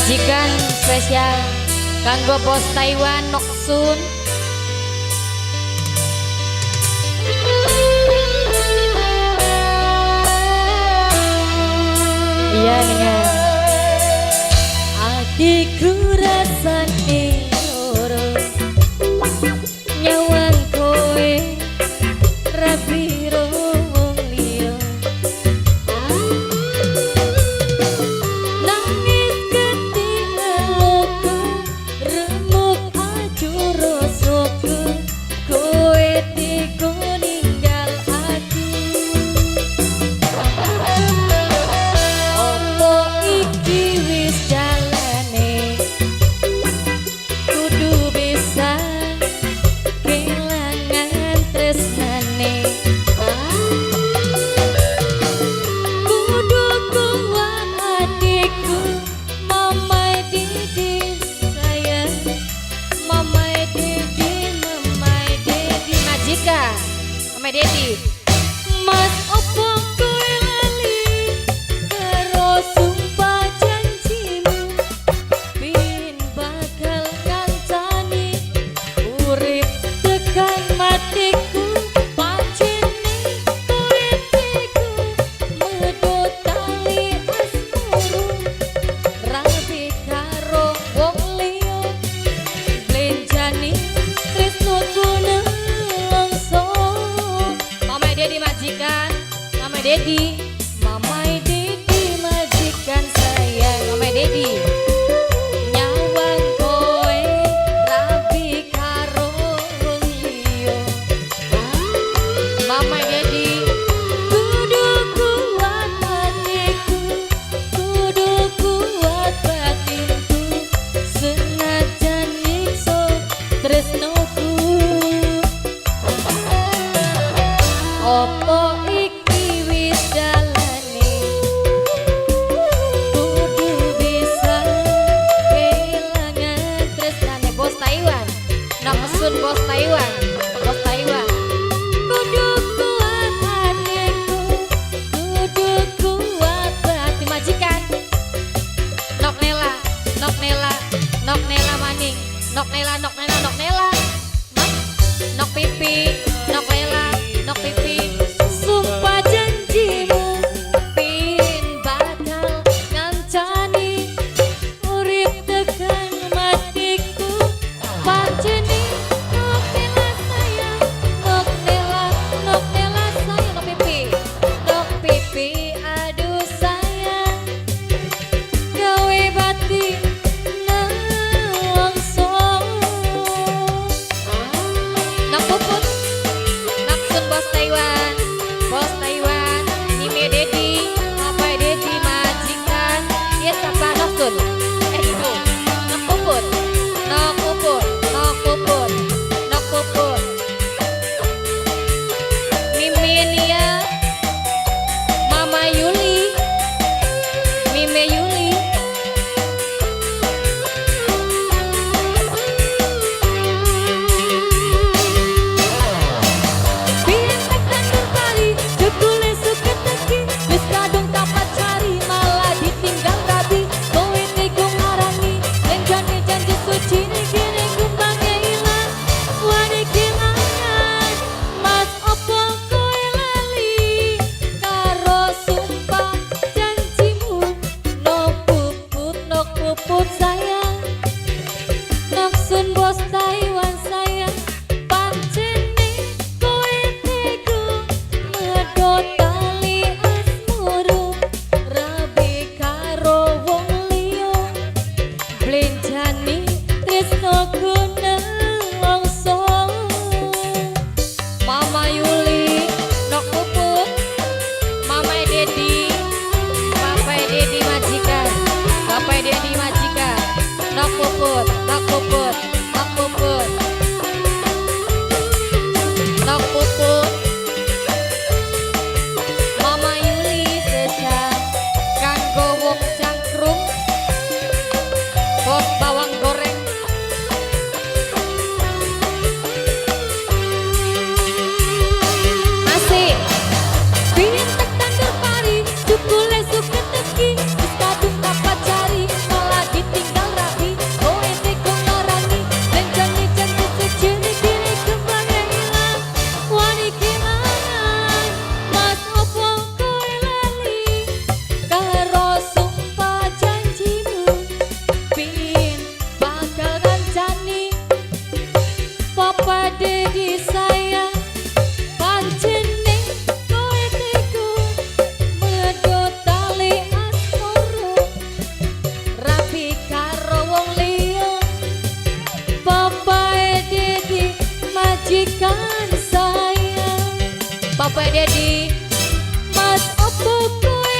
Majikan spesial kanggo bos Taiwan Noksun. Iya dengan adikku rasane loro nyawang kowe rabiro wong liya nangis ketinggalanku remuk ajur rasaku kowe teko ninggal aku opo iki wis jalane kudu bisa kelangan tresnane kudu kuat adikku mamai didi sayang mamai didi Majika mamai didi mas opo kowe lali karo sumpah janjimu pin bakal kancani urip tekan matiku pancene kowe teku medhot tali asmara rabi karo wong liya blenjani tresnoku nelongso mamai dedi majikan mamai dedi majikan sayang mamai dedi nyawang kowe rabi karo wong liya mamai dedi kudu kuat hatiku kudu kuat batinku senajan nyiksa tresnoku opo iki wis jalane kudu bisa kehilangan tresnane bos Taiwan Noksun bos Taiwan kudu kuat hatiku kudu kuat hati majikan nok nela maning nok nela nok pipi nok lela nok pipi sumpah janjimu pin bakal ngancani urip tekan matiku pancene nok nela sayang nok nela sayang nok pipi aduh sayang gawe batin nelongso nok puput Noksun bos Taiwan Mime dedi apa dedi majikan dia siapa Noksun itu nok puput Mimin ya Mama Yuli Mime Yuli biar tekan kembali Opo kowe